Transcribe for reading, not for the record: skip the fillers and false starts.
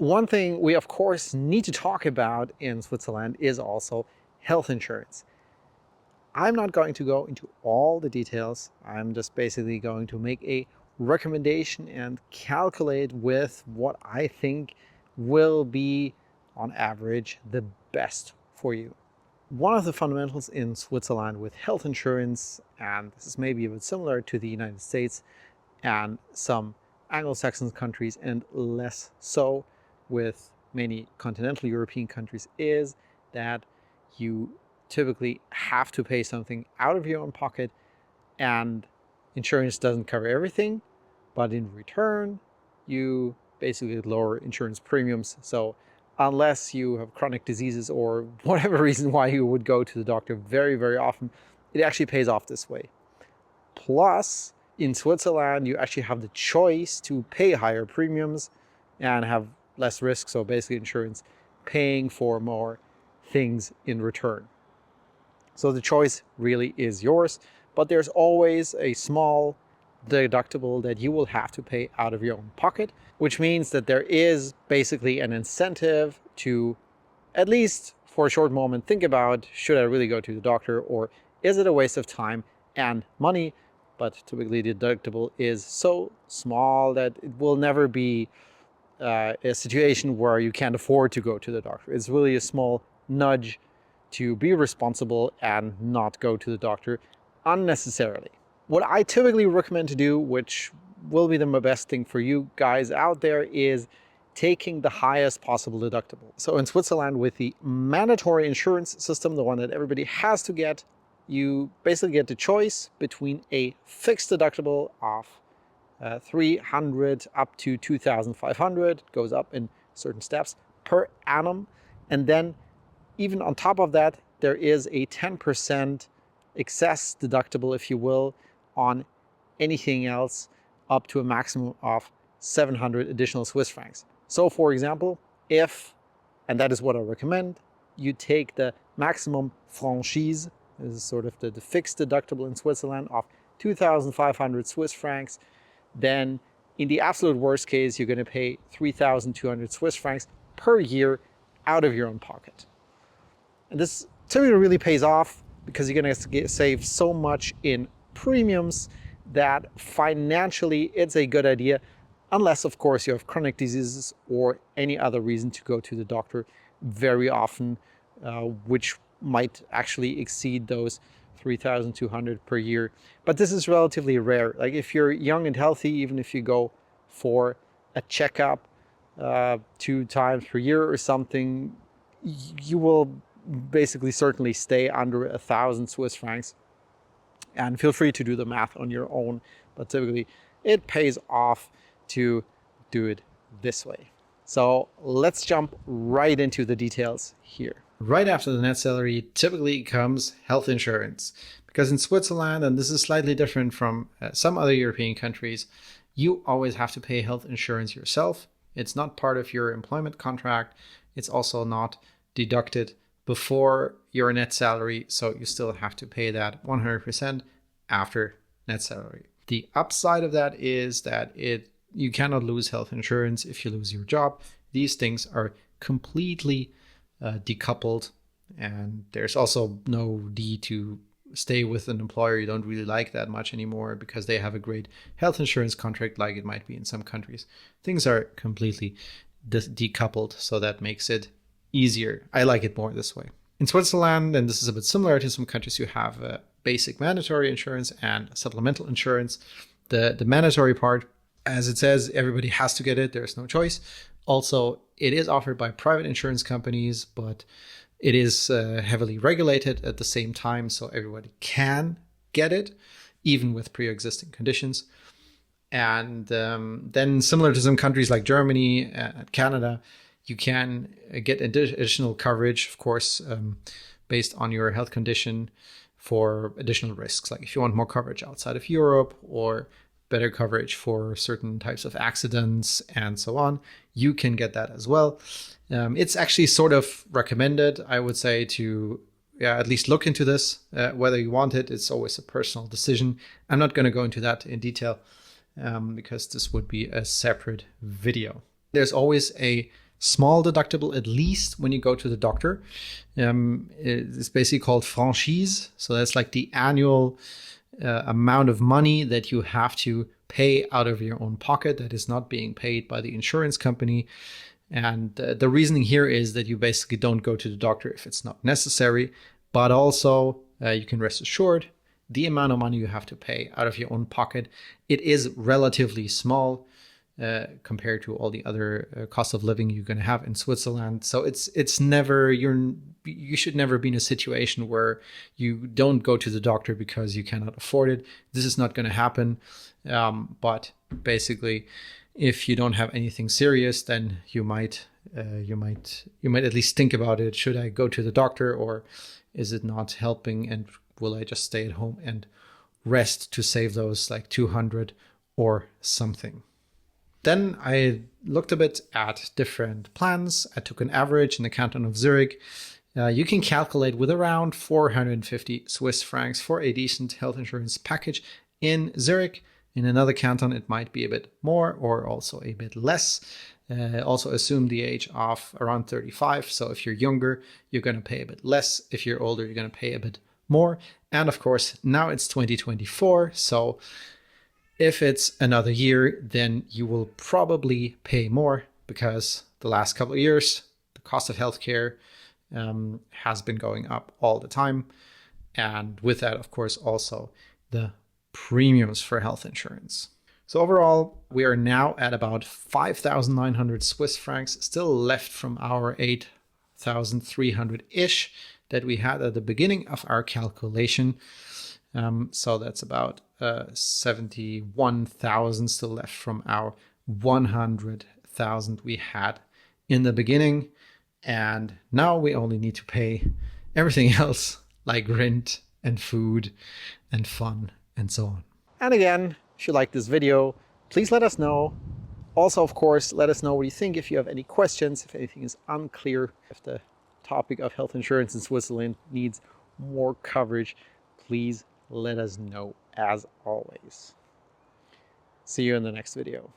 One thing we of course need to talk about in Switzerland is also health insurance. I'm not going to go into all the details. I'm just basically going to make a recommendation and calculate with what I think will be on average the best for you. One of the fundamentals in Switzerland with health insurance, and this is maybe a bit similar to the United States and some Anglo-Saxon countries and less so with many continental European countries, is that you typically have to pay something out of your own pocket, and insurance doesn't cover everything, but in return you basically lower insurance premiums. So unless you have chronic diseases or whatever reason why you would go to the doctor very, very often, it actually pays off this way. Plus, in Switzerland, you actually have the choice to pay higher premiums and have less risk. So basically insurance paying for more things in return. So the choice really is yours, but there's always a small deductible that you will have to pay out of your own pocket, which means that there is basically an incentive to, at least for a short moment, think about, should I really go to the doctor, or is it a waste of time and money? But typically the deductible is so small that it will never be a situation where you can't afford to go to the doctor. It's really a small nudge to be responsible and not go to the doctor unnecessarily. What I typically recommend to do, which will be the best thing for you guys out there, is taking the highest possible deductible. So in Switzerland, with the mandatory insurance system, the one that everybody has to get, you basically get the choice between a fixed deductible of 300 up to 2,500, goes up in certain steps per annum. And then even on top of that, there is a 10% excess deductible, if you will, on anything else up to a maximum of 700 additional Swiss francs. So for example, if, and that is what I recommend, you take the maximum franchise, this is sort of the fixed deductible in Switzerland, of 2,500 Swiss francs, then in the absolute worst case, you're going to pay 3,200 Swiss francs per year out of your own pocket. And this typically really pays off because you're going to save so much in premiums that financially it's a good idea, unless of course you have chronic diseases or any other reason to go to the doctor very often, which might actually exceed those 3,200 per year. But this is relatively rare. Like if you're young and healthy, even if you go for a checkup 2 times per year or something, you will basically certainly stay under 1,000 Swiss francs. And feel free to do the math on your own, but typically it pays off to do it this way. So let's jump right into the details here. Right after the net salary typically comes health insurance, because in Switzerland, and this is slightly different from some other European countries, you always have to pay health insurance yourself. It's not part of your employment contract. It's also not deducted before your net salary, so you still have to pay that 100% after net salary. The upside of that is that you cannot lose health insurance if you lose your job. These things are completely decoupled, and there's also no need to stay with an employer you don't really like that much anymore because they have a great health insurance contract like it might be in some countries. Things are completely decoupled, so that makes it easier. I like it more this way. In Switzerland, and this is a bit similar to some countries, you have a basic mandatory insurance and supplemental insurance. The mandatory part, as it says, everybody has to get it. There's no choice. Also, it is offered by private insurance companies, but it is heavily regulated at the same time, so everybody can get it, even with pre-existing conditions. And then similar to some countries like Germany and Canada, you can get additional coverage, of course, based on your health condition for additional risks. Like if you want more coverage outside of Europe or better coverage for certain types of accidents and so on, you can get that as well. It's actually sort of recommended, I would say, to at least look into this. Whether you want it, it's always a personal decision. I'm not going to go into that in detail because this would be a separate video. There's always a small deductible, at least when you go to the doctor. It's basically called franchise. So that's like the annual amount of money that you have to pay out of your own pocket that is not being paid by the insurance company. And the reasoning here is that you basically don't go to the doctor if it's not necessary, but also you can rest assured the amount of money you have to pay out of your own pocket, it is relatively small compared to all the other cost of living you're going to have in Switzerland. So it's never, you should never be in a situation where you don't go to the doctor because you cannot afford it. This is not going to happen. But basically, if you don't have anything serious, then you might at least think about it. Should I go to the doctor, or is it not helping? And will I just stay at home and rest to save those like 200 or something? Then I looked a bit at different plans. I took an average in the canton of Zurich. You can calculate with around 450 Swiss francs for a decent health insurance package in Zurich. In another canton, it might be a bit more or also a bit less. Also assume the age of around 35. So if you're younger, you're going to pay a bit less. If you're older, you're going to pay a bit more. And of course, now it's 2024. So if it's another year, then you will probably pay more, because the last couple of years, the cost of healthcare has been going up all the time. And with that, of course, also the premiums for health insurance. So overall, we are now at about 5,900 Swiss francs, still left from our 8,300-ish that we had at the beginning of our calculation. So that's about 71,000 still left from our 100,000 we had in the beginning. And now we only need to pay everything else, like rent and food and fun and so on. And again, if you like this video, please let us know. Also, of course, let us know what you think. If you have any questions, if anything is unclear, if the topic of health insurance in Switzerland needs more coverage, please let us know as always. See you in the next video.